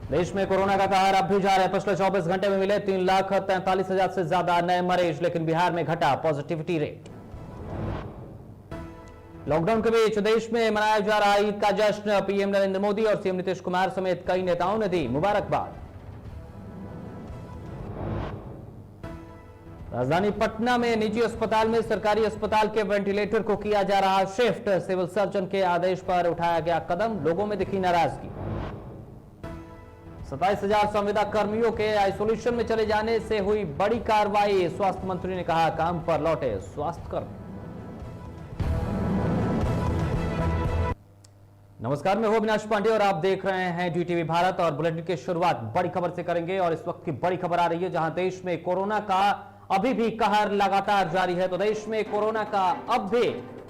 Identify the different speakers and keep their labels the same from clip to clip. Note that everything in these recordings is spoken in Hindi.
Speaker 1: देश में कोरोना का कहर अब भी जारी है। पिछले 24 घंटे में मिले 3,43,000 से ज्यादा नए मरीज, लेकिन बिहार में घटा पॉजिटिविटी रेट। लॉकडाउन के बीच देश में मनाया जा रहा ईद का जश्न, पीएम नरेंद्र मोदी और सीएम नीतीश कुमार समेत कई नेताओं ने दी मुबारकबाद। राजधानी पटना में निजी अस्पताल में सरकारी अस्पताल के वेंटिलेटर को किया जा रहा शिफ्ट, सिविल सर्जन के आदेश पर उठाया गया कदम, लोगों में दिखी नाराजगी। 27,000 संविदा कर्मियों के आइसोलेशन में चले जाने से हुई बड़ी कार्रवाई, स्वास्थ्य मंत्री ने कहा काम पर लौटे स्वास्थ्य कर्मी। नमस्कार, मैं हूं अविनाश पांडे और आप देख रहे हैं डीटीवी भारत। और बुलेटिन की शुरुआत बड़ी खबर से करेंगे और इस वक्त की बड़ी खबर आ रही है जहां देश में कोरोना का अभी भी कहर लगातार जारी है। तो देश में कोरोना का अब भी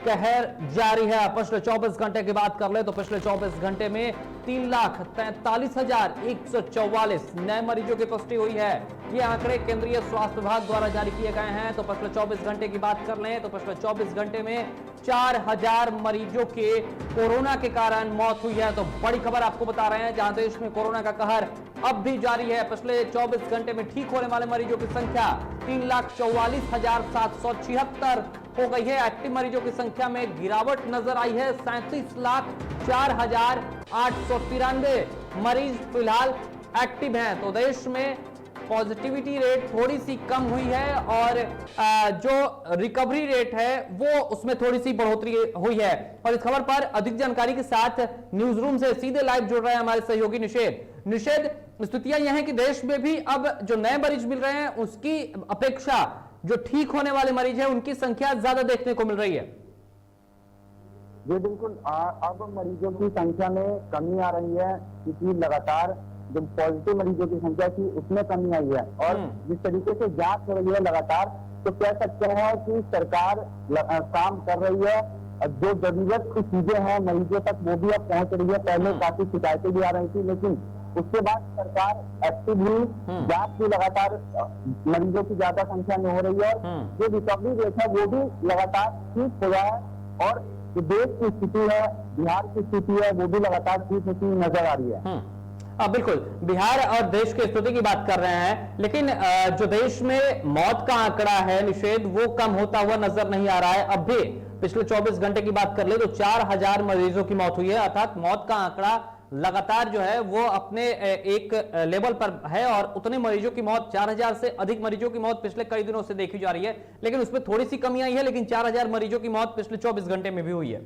Speaker 1: कहर जारी है। पिछले 24 घंटे की बात कर ले तो पिछले 24 घंटे में 3,43,144 नए मरीजों की पुष्टि हुई है। ये आंकड़े केंद्रीय स्वास्थ्य विभाग द्वारा जारी किए गए हैं। तो पिछले 24 घंटे की बात कर लें तो पिछले 24 घंटे में 4,000 मरीजों के कोरोना के कारण मौत हुई है। तो बड़ी खबर आपको बता रहे हैं जहां देश में कोरोना का कहर अब भी जारी है। पिछले 24 घंटे में ठीक होने वाले मरीजों की संख्या 3,44,776 हो गई है। एक्टिव मरीजों की संख्या में गिरावट नजर आई है। 37,04,893 मरीज फिलहाल एक्टिव हैं। तो देश में पॉजिटिविटी रेट थोड़ी सी कम हुई है और जो रिकवरी रेट है वो उसमें थोड़ी सी बढ़ोतरी हुई है। और इस खबर पर अधिक जानकारी के साथ न्यूज रूम से सीधे लाइव जुड़ रहे हैं हमारे सहयोगी निषेध। स्थितियां यह है कि देश में भी अब जो नए मरीज मिल रहे हैं उसकी अपेक्षा जो ठीक होने वाले मरीज हैं उनकी संख्या ज्यादा देखने को मिल रही है।
Speaker 2: जी बिल्कुल, अब मरीजों की संख्या में कमी आ रही है क्योंकि लगातार जो पॉजिटिव मरीजों की संख्या थी उसमें कमी आई है। और जिस तरीके से जांच हो रही है लगातार, तो कह सकते हैं कि सरकार काम कर रही है। जो जरूरत की चीजें हैं मरीजों तक वो भी अब पहुंच रही है। पहले काफी शिकायतें भी आ रही थी, लेकिन उसके बाद सरकार एक्टिव हुई, जांच भी लगातार मरीजों की ज्यादा संख्या में हो रही है। जो रिकवरी रेट है वो भी लगातार ठीक हो रहा है और जो देश की स्थिति है, बिहार की स्थिति है, वो भी लगातार ठीक होती नजर आ रही है।
Speaker 1: बिल्कुल, बिहार और देश की स्थिति की बात कर रहे हैं, लेकिन जो देश में मौत का आंकड़ा है निषेध वो कम होता हुआ नजर नहीं आ रहा है। अब भी पिछले 24 घंटे की बात कर ले तो 4,000 मरीजों की मौत हुई है, अर्थात मौत का आंकड़ा लगातार जो है वो अपने एक लेवल पर है और उतने मरीजों की मौत 4,000 से अधिक मरीजों की मौत पिछले कई दिनों से देखी जा रही है, लेकिन उसमें थोड़ी सी कमी आई है। लेकिन 4,000 मरीजों की मौत पिछले 24 घंटे में भी हुई है।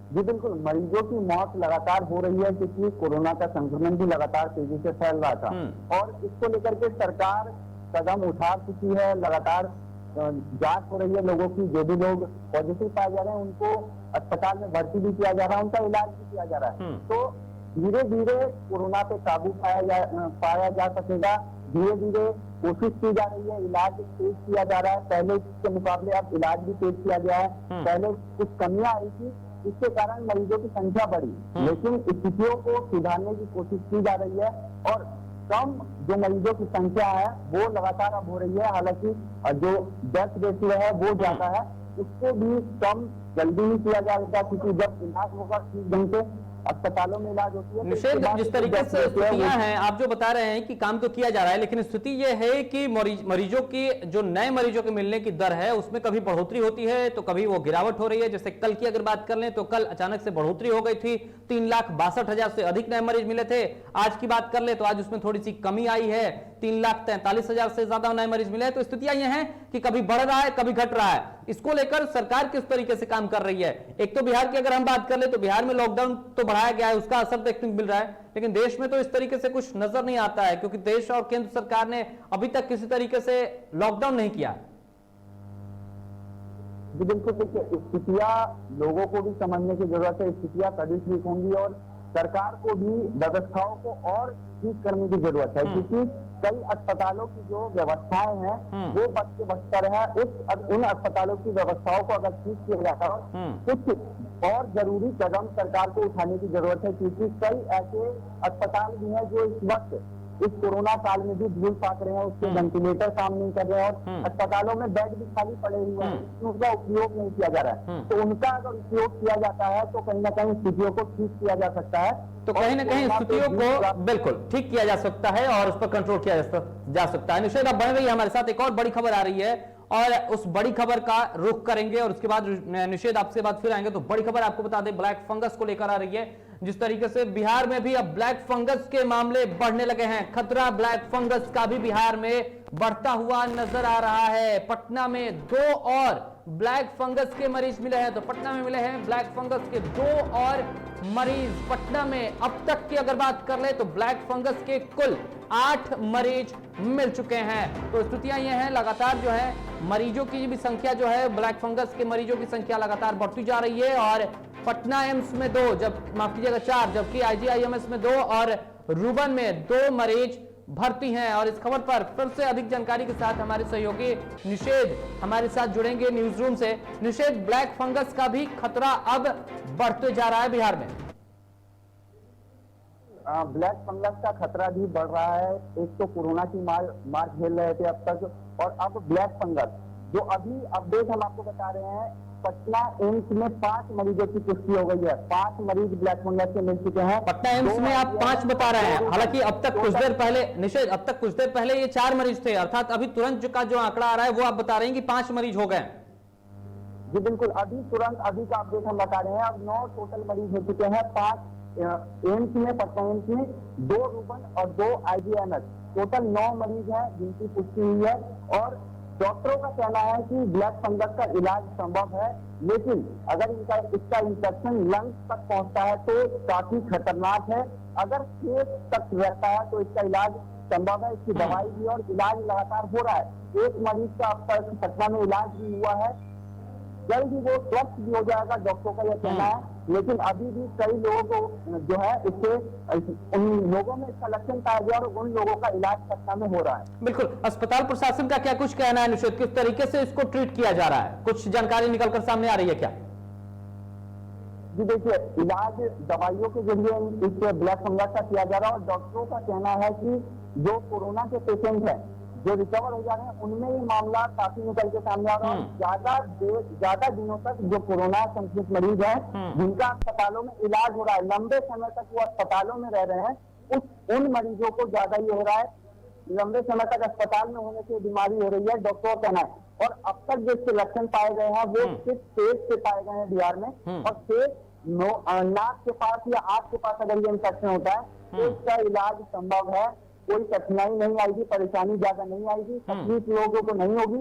Speaker 2: जी बिल्कुल, मरीजों की मौत लगातार हो रही है क्योंकि कोरोना का संक्रमण भी लगातार तेजी से फैल रहा था और इसको लेकर के सरकार कदम उठा चुकी है। लगातार जांच हो रही है लोगों की, जो भी लोग पॉजिटिव पाए जा रहे हैं उनको अस्पताल में भर्ती भी किया जा रहा है, उनका इलाज भी किया जा रहा है। तो धीरे धीरे कोरोना पे काबू पाया जा सकेगा। धीरे धीरे कोशिश की जा रही है, इलाज तेज किया जा रहा है। पहले के मुकाबले अब इलाज भी तेज किया गया है। पहले कुछ कमियां आई थी, इसके कारण मरीजों की संख्या बढ़ी, लेकिन स्थितियों को सुधारने की कोशिश की जा रही है और कम जो मरीजों की संख्या है वो लगातार अब हो रही है। हालांकि जो डेथ रेशियो है वो ज्यादा है, उसको भी कम जल्दी ही किया जाएगा क्योंकि जब इलाज होगा ठीक ढंग से अस्पतालों में इलाज होती है।
Speaker 1: निषेध, जिस तरीके से स्थितियां हैं आप जो बता रहे हैं कि काम तो किया जा रहा है, लेकिन स्थिति यह है कि मरीजों की जो नए मरीजों के मिलने की दर है उसमें कभी बढ़ोतरी होती है तो कभी वो गिरावट हो रही है। जैसे कल की अगर बात कर लें तो कल अचानक से बढ़ोतरी हो गई थी, 3,62,000 से अधिक नए मरीज मिले थे। आज की बात कर ले तो आज उसमें थोड़ी सी कमी आई है, 3,43,000 से ज्यादा नए मरीज मिले हैं। तो स्थितियां यह हैं कि कभी बढ़ रहा है कभी घट रहा है। इसको लेकर सरकार किस तरीके से काम कर रही है? एक तो बिहार की अगर हम बात कर ले तो बिहार में लॉकडाउन तो बढ़ाया गया है, उसका असर देखने को मिल रहा है, लेकिन देश में तो इस तरीके से कुछ नजर नहीं आता है क्योंकि देश और केंद्र सरकार ने अभी तक किसी तरीके से लॉकडाउन नहीं किया।
Speaker 2: बिल्कुल, देखिए स्थितियां लोगों को भी समझने की जरूरत है। स्थितियां तभी ठीक होंगी और सरकार को भी व्यवस्थाओं को और ठीक करने की जरूरत है क्योंकि कई अस्पतालों की जो व्यवस्थाएं हैं वो बदतर है। उन अस्पतालों की व्यवस्थाओं को अगर ठीक किया जाता है कुछ और जरूरी कदम सरकार को उठाने की जरूरत है क्योंकि कई ऐसे अस्पताल भी हैं जो इस वक्त इस कोरोना काल में भी धूल पाक रहे हैं, उसके वेंटिलेटर काम नहीं कर रहे हैं और अस्पतालों में बेड भी खाली पड़े हुए हैं, उनका उपयोग नहीं किया जा रहा है। तो उनका अगर उपयोग किया जाता है तो कहीं ना कहीं स्थितियों को ठीक किया जा सकता है,
Speaker 1: तो कहीं ना कहीं स्थितियों को बिल्कुल ठीक किया जा सकता है और उस पर कंट्रोल किया जा सकता है। निषेध अब बढ़ रही है हमारे साथ, एक और बड़ी खबर आ रही है और उस बड़ी खबर का रुख करेंगे और उसके बाद निषेध आपसे बात फिर आएंगे। तो बड़ी खबर आपको बता दें, ब्लैक फंगस को लेकर आ रही है। जिस तरीके से बिहार में भी अब ब्लैक फंगस के मामले बढ़ने लगे हैं, खतरा ब्लैक फंगस का भी बिहार में बढ़ता हुआ नजर आ रहा है। पटना में 2 और ब्लैक फंगस के मरीज मिले हैं, तो पटना में मिले हैं ब्लैक फंगस के 2 और मरीज। पटना में अब तक की अगर बात कर ले तो ब्लैक फंगस के कुल 8 मरीज मिल चुके हैं। तो स्थितियां ये हैं, लगातार जो है मरीजों की भी संख्या जो है, ब्लैक फंगस के मरीजों की संख्या लगातार बढ़ती जा रही है। और पटना एम्स में 2, जब माफ कीजिएगा 4, जबकि IGIMS में 2 और रूबन में 2 मरीज भर्ती हैं। और इस खबर पर फिर से अधिक जानकारी के साथ हमारे सहयोगी निषेध हमारे साथ जुड़ेंगे न्यूज रूम से। निषेध, ब्लैक फंगस का भी खतरा अब बढ़ते जा रहा है बिहार में।
Speaker 2: ब्लैक फंगस का खतरा भी बढ़ रहा है। एक तो कोरोना की मार झेल रहे थे अब तक, और अब ब्लैक फंगस, जो अभी अपडेट हम आपको बता रहे हैं, पटना एम्स में 5 मरीजों की पुष्टि हो गई है। 5 मरीज ब्लैक फंगस से मिल चुके हैं।
Speaker 1: पटना एम्स में आप 5 बता रहे हैं, हालांकि अब तक कुछ देर पहले निषेध, अब तक कुछ देर पहले ये 4 मरीज थे, अर्थात अभी तुरंत का जो आंकड़ा आ रहा है वो आप बता रहे हैं कि 5 मरीज हो गए।
Speaker 2: जी बिल्कुल, अभी तुरंत अभी का अपडेट हम बता रहे हैं। अब 9 टोटल मरीज हो चुके हैं, 5 एम्स में, पटना एम्स में, 2 रूबन और 2 IGIMS, टोटल 9 मरीज हैं जिनकी पुष्टि हुई है। और डॉक्टरों का कहना है कि ब्लैक फंगस का इलाज संभव है, लेकिन अगर इसका इंफेक्शन लंग्स तक पहुंचता है तो काफी खतरनाक है। अगर फेस तक रहता है तो इसका इलाज संभव है, इसकी दवाई भी और इलाज लगातार हो रहा है। एक मरीज का अब तक पटना में इलाज भी हुआ है, जल्द ही वो स्वस्थ भी हो जाएगा, डॉक्टरों का यह कहना है। लेकिन अभी भी कई लोगों को जो है इससे, उन लोगों में इसका लक्षण पाया गया और उन लोगों का इलाज पटना में हो रहा है।
Speaker 1: बिल्कुल, अस्पताल प्रशासन का क्या कुछ कहना है निषेध, किस तरीके से इसको ट्रीट किया जा रहा है, कुछ जानकारी निकलकर सामने आ रही है क्या?
Speaker 2: जी देखिए, इलाज दवाइयों के जरिए इस ब्लैक फंगस का किया जा रहा है और डॉक्टरों का कहना है कि जो कोरोना के पेशेंट हैं, जो रिकवर हो जा रहे हैं, उनमें ये मामला काफी निकल के सामने आ रहा है। ज्यादा दिनों तक जो कोरोना संक्रमित मरीज हैं, जिनका अस्पतालों में इलाज हो रहा है, लंबे समय तक वो अस्पतालों में रह रहे हैं, उन मरीजों को ज्यादा ये हो रहा है। लंबे समय तक अस्पताल में होने से बीमारी हो रही है, डॉक्टरों का कहना है। और अब तक जिसके लक्षण पाए गए हैं वो सिर्फ पेट से पाए गए हैं बिहार में, और पेट, नाक के पास या आंख के पास अगर ये इंफेक्शन होता है तो इसका इलाज संभव है। कोई कठिनाई नहीं आएगी, परेशानी ज्यादा नहीं आएगी, तकलीफ लोगों को नहीं होगी।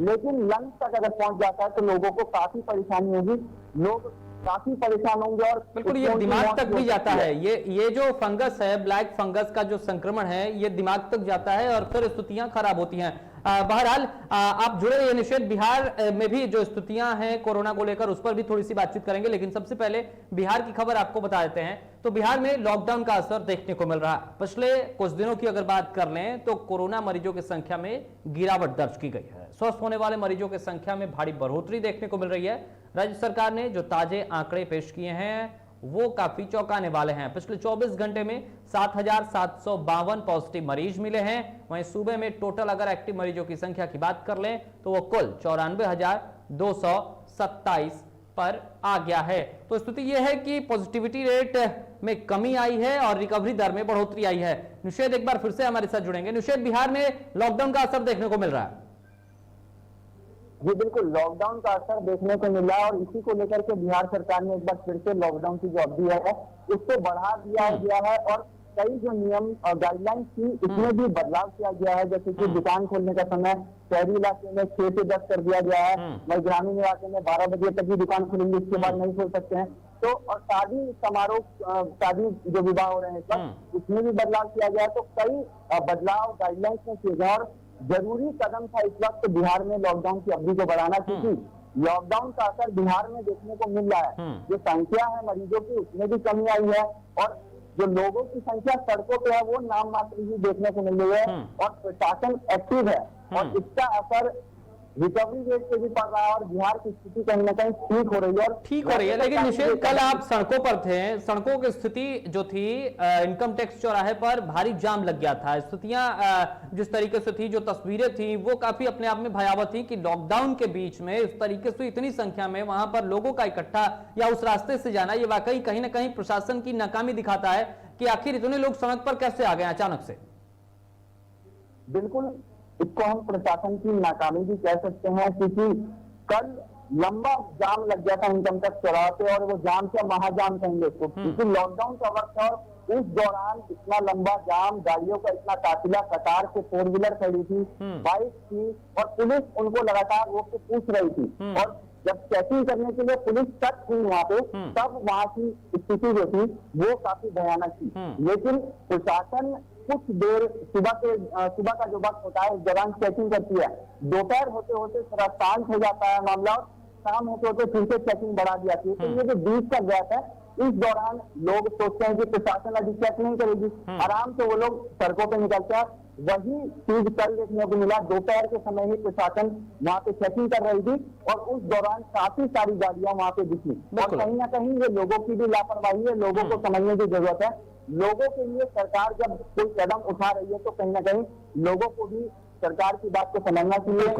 Speaker 2: लेकिन लंग्स तक अगर पहुंच जाता है तो लोगों को काफी परेशानी होगी, लोग काफी परेशान होंगे। और
Speaker 1: बिल्कुल, ये दिमाग तक भी जाता है। ये जो फंगस है, ब्लैक फंगस का जो संक्रमण है, ये दिमाग तक जाता है और फिर स्थितियां खराब होती हैं। बहरहाल आप जुड़े रहिए निषेध, बिहार में भी जो स्थितियां हैं कोरोना को लेकर उस पर भी थोड़ी सी बातचीत करेंगे, लेकिन सबसे पहले बिहार की खबर आपको बता देते हैं। तो बिहार में लॉकडाउन का असर देखने को मिल रहा है। पिछले कुछ दिनों की अगर बात कर लें तो कोरोना मरीजों की संख्या में गिरावट दर्ज की गई है। स्वस्थ होने वाले मरीजों की संख्या में भारी बढ़ोतरी देखने को मिल रही है। राज्य सरकार ने जो ताजे आंकड़े पेश किए हैं वो काफी चौंकाने वाले हैं। पिछले 24 घंटे में 7,752 पॉजिटिव मरीज मिले हैं। वहीं सूबे में टोटल अगर एक्टिव मरीजों की संख्या की बात कर लें तो वो कुल 94,227 पर आ गया है। तो स्थिति यह है कि पॉजिटिविटी रेट में कमी आई है और रिकवरी दर में बढ़ोतरी आई है। निषेध एक बार फिर से हमारे साथ जुड़ेंगे। निषेध, बिहार में लॉकडाउन का असर देखने को मिल रहा है।
Speaker 2: जी बिल्कुल, लॉकडाउन का असर देखने को मिला और इसी को लेकर के बिहार सरकार ने एक बार फिर से लॉकडाउन की जो अवधि है उसको बढ़ा दिया गया है और कई जो नियम और गाइडलाइंस थी इसमें भी बदलाव किया गया है। जैसे कि दुकान खोलने का समय शहरी इलाके में 6 से 10 कर दिया गया है, वही ग्रामीण इलाके में 12 बजे तक ही दुकान खुलेंगी, इसके बाद नहीं खोल सकते हैं। तो और शादी समारोह, शादी जो विवाह हो रहे हैं इस वक्त, उसमें भी बदलाव किया गया। तो कई बदलाव गाइडलाइंस में किए गए और जरूरी कदम था इस वक्त बिहार में लॉकडाउन की अवधि को बढ़ाना, क्योंकि लॉकडाउन का असर बिहार में देखने को मिल रहा है। जो संख्या है मरीजों की उसमें भी कमी आई है और जो लोगों की संख्या सड़कों पे है वो नाम मात्र ही देखने को मिल रही है और प्रशासन एक्टिव है और इसका असर रिकवरी रेट पे भी पड़ रहा है और बिहार की स्थिति कहीं ना कहीं ठीक हो रही है। और
Speaker 1: ठीक हो रही है, लेकिन निषेध कल आप सड़कों पर थे, सड़कों की स्थिति जो थी इनकम टैक्स चौराहे पर भारी जाम लग गया था। स्थितियां जिस तरीके से थी, जो तस्वीरें थी वो काफी अपने आप में भयावह थी कि लॉकडाउन के बीच में इस तरीके से इतनी संख्या में वहां पर लोगों का इकट्ठा या उस रास्ते से जाना, ये वाकई कहीं ना कहीं प्रशासन की नाकामी दिखाता है कि आखिर इतने लोग सड़क पर कैसे आ गए अचानक से।
Speaker 2: बिल्कुल, इसको हम प्रशासन की नाकामी भी कह सकते हैं, क्योंकि कल लंबा जाम लग गया था इनकम टैक्स चौराहे पे, और वो जाम क्या महाजाम कहेंगे इसको, क्योंकि लॉकडाउन का वक्त था और उस दौरान इतना लंबा जाम, गाड़ियों का इतना काफिला, कतार से 4 व्हीलर खड़ी थी, बाइक थी, और पुलिस उनको लगातार रोक के पूछ रही थी। और जब चेकिंग करने के लिए पुलिस तक थी वहां पे, तब वहां की स्थिति जो थी वो काफी भयानक थी। लेकिन प्रशासन कुछ देर सुबह का जो वक्त होता है उस दौरान चेकिंग करती है, दोपहर होते होते थोड़ा शांत हो जाता है मामला, और शाम होते होते फिर से चेकिंग बढ़ा दी जाती है। तो ये जो बीच का गैप है, इस दौरान लोग सोचते हैं कि प्रशासन अभी चेक नहीं करेगी, आराम से वो लोग सड़कों पर निकलते हैं। वही चीज कल देखने को मिला, दोपहर के समय ही प्रशासन वहां पे चेकिंग कर रही थी और उस दौरान काफी सारी गाड़ियां वहां पे दिखी। और कहीं ना कहीं ये लोगों की भी लापरवाही है, लोगों को समझने की जरूरत है। लोगों के लिए सरकार जब कोई कदम उठा रही है तो कहीं ना कहीं लोगों को भी सरकार की बात को समझना चाहिए।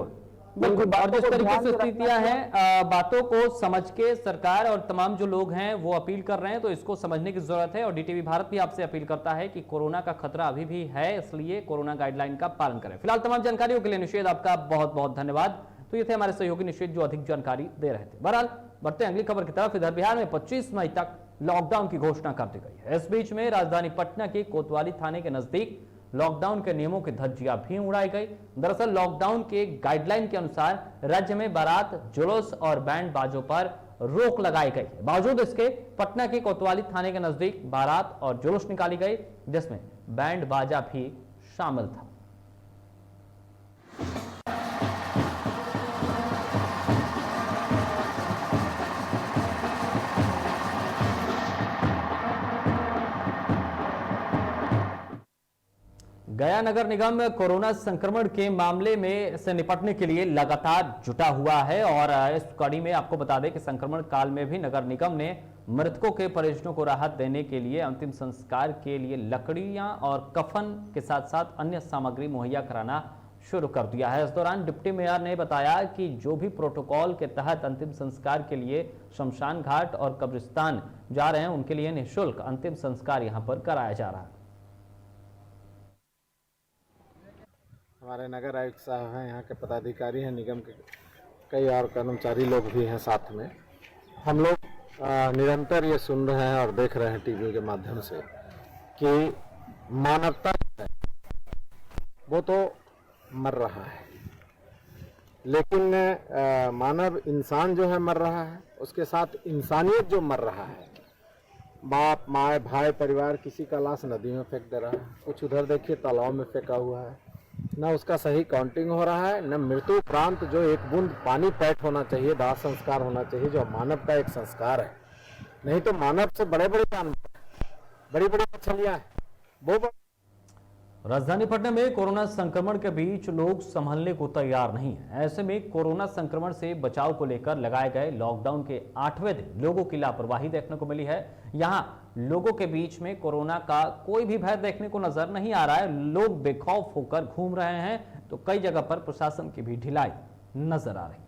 Speaker 1: बिल्कुल, और जिस तरीके से स्थितियां हैं, बातों को समझ के सरकार और तमाम जो लोग हैं वो अपील कर रहे हैं, तो इसको समझने की जरूरत है। और डीटीवी भारत भी आपसे अपील करता है कि कोरोना का खतरा अभी भी है, इसलिए कोरोना गाइडलाइन का पालन करें। फिलहाल तमाम जानकारियों के लिए निषेध आपका बहुत बहुत धन्यवाद। तो ये थे हमारे सहयोगी निषेध जो अधिक जानकारी दे रहे थे। बहरहाल बढ़ते हैं अगली खबर की तरफ। इधर बिहार में 25 मई तक लॉकडाउन की घोषणा कर दी गई है। इस बीच में राजधानी पटना के कोतवाली थाने के नजदीक लॉकडाउन के नियमों की धज्जियां भी उड़ाई गई। दरअसल लॉकडाउन के गाइडलाइन के अनुसार राज्य में बारात, जुलूस और बैंड बाजों पर रोक लगाई गई है। बावजूद इसके पटना के कोतवाली थाने के नजदीक बारात और जुलूस निकाली गई, जिसमें बैंड बाजा भी शामिल था। गया नगर निगम कोरोना संक्रमण के मामले में से निपटने के लिए लगातार जुटा हुआ है और इस कड़ी में आपको बता दें कि संक्रमण काल में भी नगर निगम ने मृतकों के परिजनों को राहत देने के लिए अंतिम संस्कार के लिए लकड़ियां और कफन के साथ साथ अन्य सामग्री मुहैया कराना शुरू कर दिया है। इस दौरान डिप्टी मेयर ने बताया कि जो भी प्रोटोकॉल के तहत अंतिम संस्कार के लिए शमशान घाट और कब्रिस्तान जा रहे हैं, उनके लिए निःशुल्क अंतिम संस्कार यहां पर कराया जा रहा है।
Speaker 3: हमारे नगर आयुक्त साहब हैं, यहाँ के पदाधिकारी हैं, निगम के कई और कर्मचारी लोग भी हैं साथ में। हम लोग निरंतर ये सुन रहे हैं और देख रहे हैं टीवी के माध्यम से कि मानवता है वो तो मर रहा है, लेकिन मानव इंसान जो है मर रहा है, उसके साथ इंसानियत जो मर रहा है, बाप माँ भाई परिवार, किसी का लाश नदी में फेंक दे रहा है, कुछ उधर देखिए तालाब में फेंका हुआ है, न उसका सही काउंटिंग हो रहा है, न मृत्यु उपरांत जो एक बूंद पानी पैठ होना चाहिए, दाह संस्कार होना चाहिए, जो मानव का एक संस्कार है। नहीं तो मानव से बड़े बड़े जानवर, बड़ी बड़ी मछलियां हैं वो।
Speaker 1: राजधानी पटना में कोरोना संक्रमण के बीच लोग संभलने को तैयार नहीं है। ऐसे में कोरोना संक्रमण से बचाव को लेकर लगाए गए लॉकडाउन के 8वें दिन लोगों की लापरवाही देखने को मिली है। यहां लोगों के बीच में कोरोना का कोई भी भय देखने को नजर नहीं आ रहा है। लोग बेखौफ होकर घूम रहे हैं, तो कई जगह पर प्रशासन की भी ढिलाई नजर आ रही है।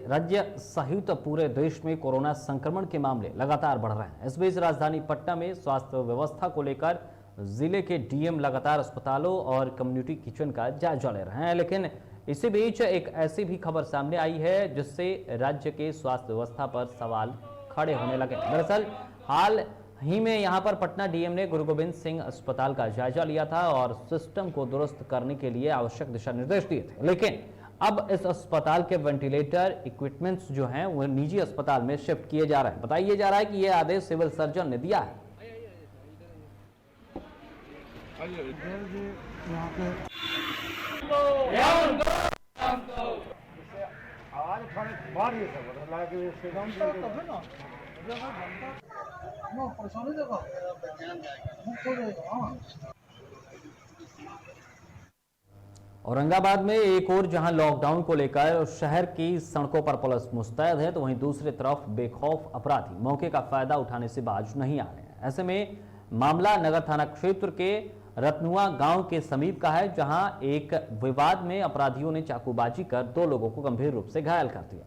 Speaker 1: राज्य सहित पूरे देश में कोरोना संक्रमण के मामले लगातार बढ़ रहे हैं। इस बीच राजधानी पटना में स्वास्थ्य व्यवस्था को लेकर जिले के डीएम लगातार अस्पतालों और कम्युनिटी किचन का जायजा ले रहे हैं, लेकिन इसी बीच एक ऐसी भी खबर सामने आई है जिससे राज्य के स्वास्थ्य व्यवस्था पर सवाल खड़े होने लगे। दरअसल हाल ही में यहां पर पटना डीएम ने गुरु गोविंद सिंह अस्पताल का जायजा लिया था और सिस्टम को दुरुस्त करने के लिए आवश्यक दिशा निर्देश दिए थे, लेकिन अब इस अस्पताल के वेंटिलेटर इक्विपमेंट्स जो हैं वो निजी अस्पताल में शिफ्ट किए जा रहे हैं। बताया जा रहा है कि यह आदेश सिविल सर्जन ने दिया है।
Speaker 3: आवाज
Speaker 1: औरंगाबाद में एक और जहां लॉकडाउन को लेकर शहर की सड़कों पर पुलिस मुस्तैद है, तो वहीं दूसरी तरफ बेखौफ अपराधी मौके का फायदा उठाने से बाज नहीं आ रहे हैं। ऐसे में मामला नगर थाना क्षेत्र के रतनुआ गांव के समीप का है, जहां एक विवाद में अपराधियों ने चाकूबाजी कर 2 लोगों को गंभीर रूप से घायल कर दिया।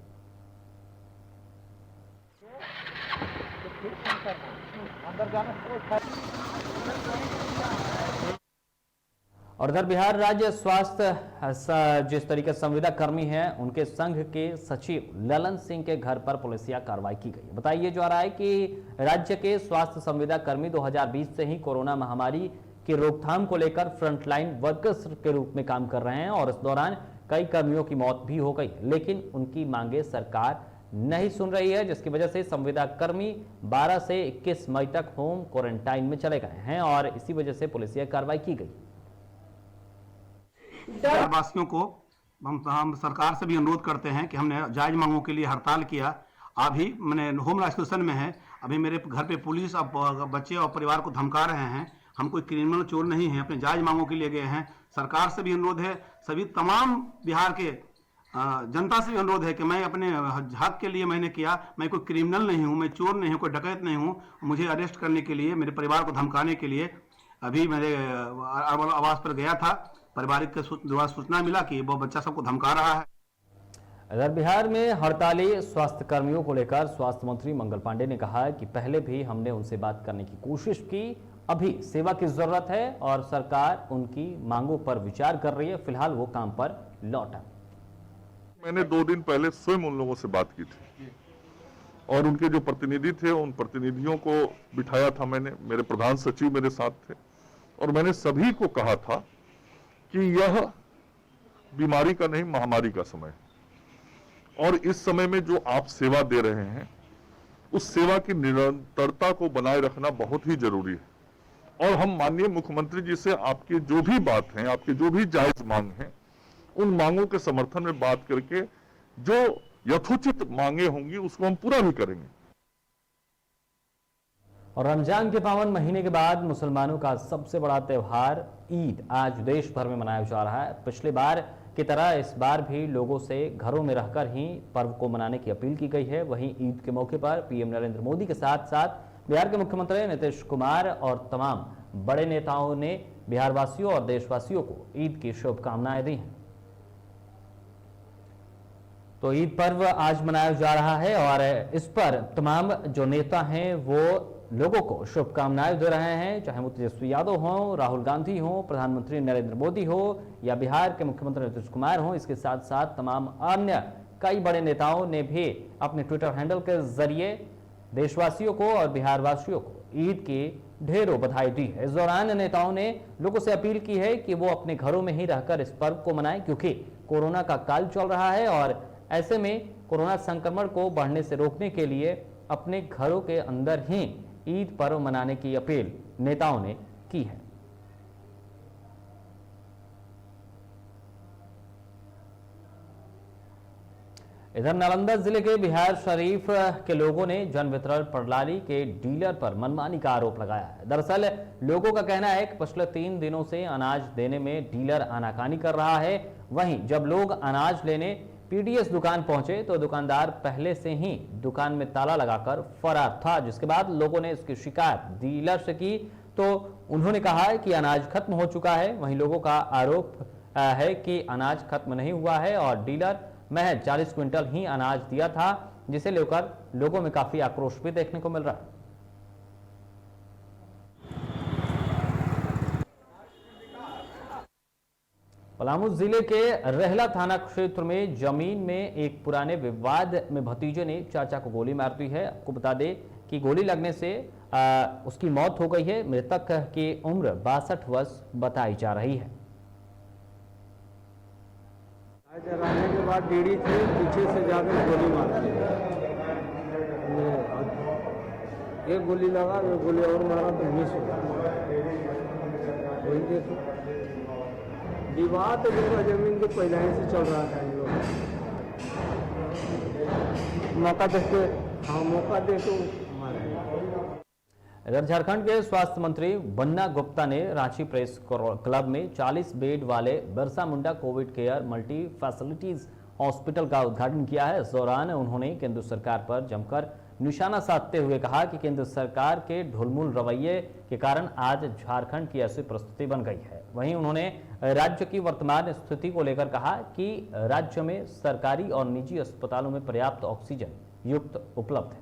Speaker 1: और इधर बिहार राज्य स्वास्थ्य जिस तरीके से संविदा कर्मी हैं, उनके संघ के सचिव ललन सिंह के घर पर पुलिसिया कार्रवाई की गई। बताइए जा रहा है कि राज्य के स्वास्थ्य संविदा कर्मी 2020 से ही कोरोना महामारी की रोकथाम को लेकर फ्रंटलाइन वर्कर्स के रूप में काम कर रहे हैं और इस दौरान कई कर्मियों की मौत भी हो गई, लेकिन उनकी मांगे सरकार नहीं सुन रही है, जिसकी वजह से संविदा कर्मी 12 से 21 मई तक होम क्वारंटाइन में चले गए हैं और इसी वजह से पुलिसिया कार्रवाई की गई।
Speaker 4: वासियों को हम सरकार से भी अनुरोध करते हैं कि हमने जायज मांगों के लिए हड़ताल किया। अभी मैंने होम आइसोलेशन में है, अभी मेरे घर पे पुलिस और बच्चे और परिवार को धमका रहे हैं। हम कोई क्रिमिनल चोर नहीं है, अपने जायज मांगों के लिए गए हैं। सरकार से भी अनुरोध है, सभी तमाम बिहार के जनता से भी अनुरोध है कि मैं अपने हक के लिए मैंने किया, मैं कोई क्रिमिनल नहीं हूँ, मैं चोर नहीं हूँ, कोई डकैत नहीं हूँ। मुझे अरेस्ट करने के लिए, मेरे परिवार को धमकाने के लिए अभी मेरे आवास पर गया था। पारिवारिक के द्वारा सूचना मिला कि वो बच्चा सबको धमका रहा है।
Speaker 1: इधर बिहार में हड़ताली स्वास्थ्य कर्मियों को लेकर स्वास्थ्य मंत्री मंगल पांडे ने कहा है कि पहले भी हमने उनसे बात करने की कोशिश की, अभी सेवा की जरूरत है और सरकार उनकी मांगों पर विचार कर रही है। फिलहाल वो काम पर लौटा।
Speaker 5: मैंने 2 दिन पहले स्वयं उन लोगों से बात की थी और उनके जो प्रतिनिधि थे, उन प्रतिनिधियों को बिठाया था मैंने, मेरे प्रधान सचिव मेरे साथ थे और मैंने सभी को कहा था कि यह बीमारी का नहीं, महामारी का समय है और इस समय में जो आप सेवा दे रहे हैं, उस सेवा की निरंतरता को बनाए रखना बहुत ही जरूरी है। और हम माननीय मुख्यमंत्री जी से आपकी जो भी बात है, आपकी जो भी जायज मांग है, उन मांगों के समर्थन में बात करके जो यथोचित मांगे होंगी उसको हम पूरा भी करेंगे।
Speaker 1: और रमजान के पावन महीने के बाद मुसलमानों का सबसे बड़ा त्यौहार ईद आज देश भर में मनाया जा रहा है। पिछली बार की तरह इस बार भी लोगों से घरों में रहकर ही पर्व को मनाने की अपील की गई है। वहीं ईद के मौके पर पीएम नरेंद्र मोदी के साथ साथ बिहार के मुख्यमंत्री नीतीश कुमार और तमाम बड़े नेताओं ने बिहारवासियों और देशवासियों को ईद की शुभकामनाएं दी हैं। तो ईद पर्व आज मनाया जा रहा है और इस पर तमाम जो नेता हैं वो लोगों को शुभकामनाएं दे रहे हैं, चाहे वो तेजस्वी यादव हों, राहुल गांधी हों, प्रधानमंत्री नरेंद्र मोदी हो या बिहार के मुख्यमंत्री नीतीश कुमार हों। इसके साथ साथ तमाम अन्य कई बड़े नेताओं ने भी अपने ट्विटर हैंडल के जरिए देशवासियों को और बिहारवासियों को ईद की ढेरों बधाई दी है। इस दौरान नेताओं ने लोगों से अपील की है कि वो अपने घरों में ही रहकर इस पर्व को मनाएं, क्योंकि कोरोना का काल चल रहा है और ऐसे में कोरोना संक्रमण को बढ़ने से रोकने के लिए अपने घरों के अंदर ही ईद पर्व मनाने की अपील नेताओं ने की है। इधर नालंदा जिले के बिहार शरीफ के लोगों ने जन वितरण प्रणाली के डीलर पर मनमानी का आरोप लगाया है। दरअसल लोगों का कहना है कि पिछले 3 दिनों से अनाज देने में डीलर आनाकानी कर रहा है। वहीं जब लोग अनाज लेने पीडीएस दुकान पहुंचे तो दुकानदार पहले से ही दुकान में ताला लगाकर फरार था, जिसके बाद लोगों ने इसकी शिकायत डीलर से की तो उन्होंने कहा है कि अनाज खत्म हो चुका है। वहीं लोगों का आरोप है कि अनाज खत्म नहीं हुआ है और डीलर महज 40 क्विंटल ही अनाज दिया था, जिसे लेकर लोगों में काफी आक्रोश भी देखने को मिल रहा है। पलामू जिले के रहला थाना क्षेत्र में जमीन में एक पुराने विवाद में भतीजे ने चाचा को गोली मार दी है। आपको बता दें कि गोली लगने से उसकी मौत हो गई है। मृतक की उम्र 62 वर्ष बताई जा रही है।
Speaker 6: जलाने के बाद डेढ़ी थे, पीछे से जाकर गोली मार दी। एक गोली लगा, एक गोली और मारा तो मिस हो गया। वही देखो, विवाद जगह जमीन के पहले ही से चल रहा था। इन लोग मौका देख के, हाँ मौका दे तो मारे।
Speaker 1: इधर झारखंड के स्वास्थ्य मंत्री बन्ना गुप्ता ने रांची प्रेस क्लब में 40 बेड वाले Birsa Munda covid care multi facilities hospital का उद्घाटन किया है। इस दौरान उन्होंने केंद्र सरकार पर जमकर निशाना साधते हुए कहा कि केंद्र सरकार के ढुलमुल रवैये के कारण आज झारखंड की ऐसी परिस्थिति बन गई है। वहीं उन्होंने राज्य की वर्तमान स्थिति को लेकर कहा कि राज्य में सरकारी और निजी अस्पतालों में पर्याप्त ऑक्सीजन युक्त उपलब्ध है।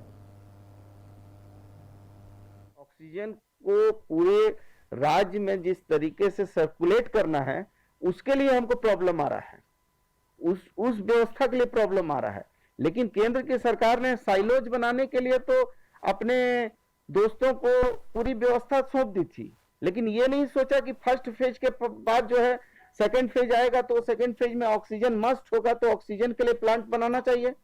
Speaker 7: ऑक्सीजन को पूरे राज्य में जिस तरीके से सर्कुलेट करना है उसके लिए हमको प्रॉब्लम आ रहा है, उस व्यवस्था के लिए प्रॉब्लम आ रहा है। लेकिन केंद्र की सरकार ने साइलोज बनाने के लिए तो अपने दोस्तों को पूरी व्यवस्था सौंप दी थी, लेकिन ये नहीं सोचा कि फर्स्ट फेज के बाद जो है सेकंड फेज आएगा तो सेकंड फेज में ऑक्सीजन मस्ट होगा, तो ऑक्सीजन के लिए प्लांट बनाना चाहिए।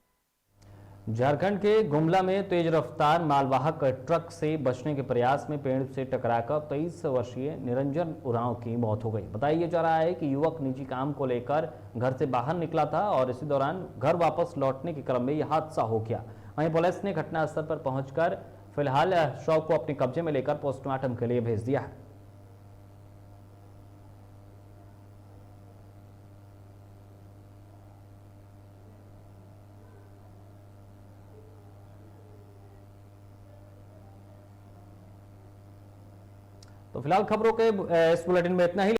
Speaker 1: झारखंड के गुमला में तेज रफ्तार मालवाहक ट्रक से बचने के प्रयास में पेड़ से टकराकर 23 वर्षीय निरंजन उरांव की मौत हो गई। बताया जा रहा है कि युवक निजी काम को लेकर घर से बाहर निकला था और इसी दौरान घर वापस लौटने के क्रम में यह हादसा हो गया। वहीं पुलिस ने घटनास्थल पर पहुंचकर फिलहाल शव को अपने कब्जे में लेकर पोस्टमार्टम के लिए भेज दिया है। तो फिलहाल खबरों के इस बुलेटिन में इतना ही।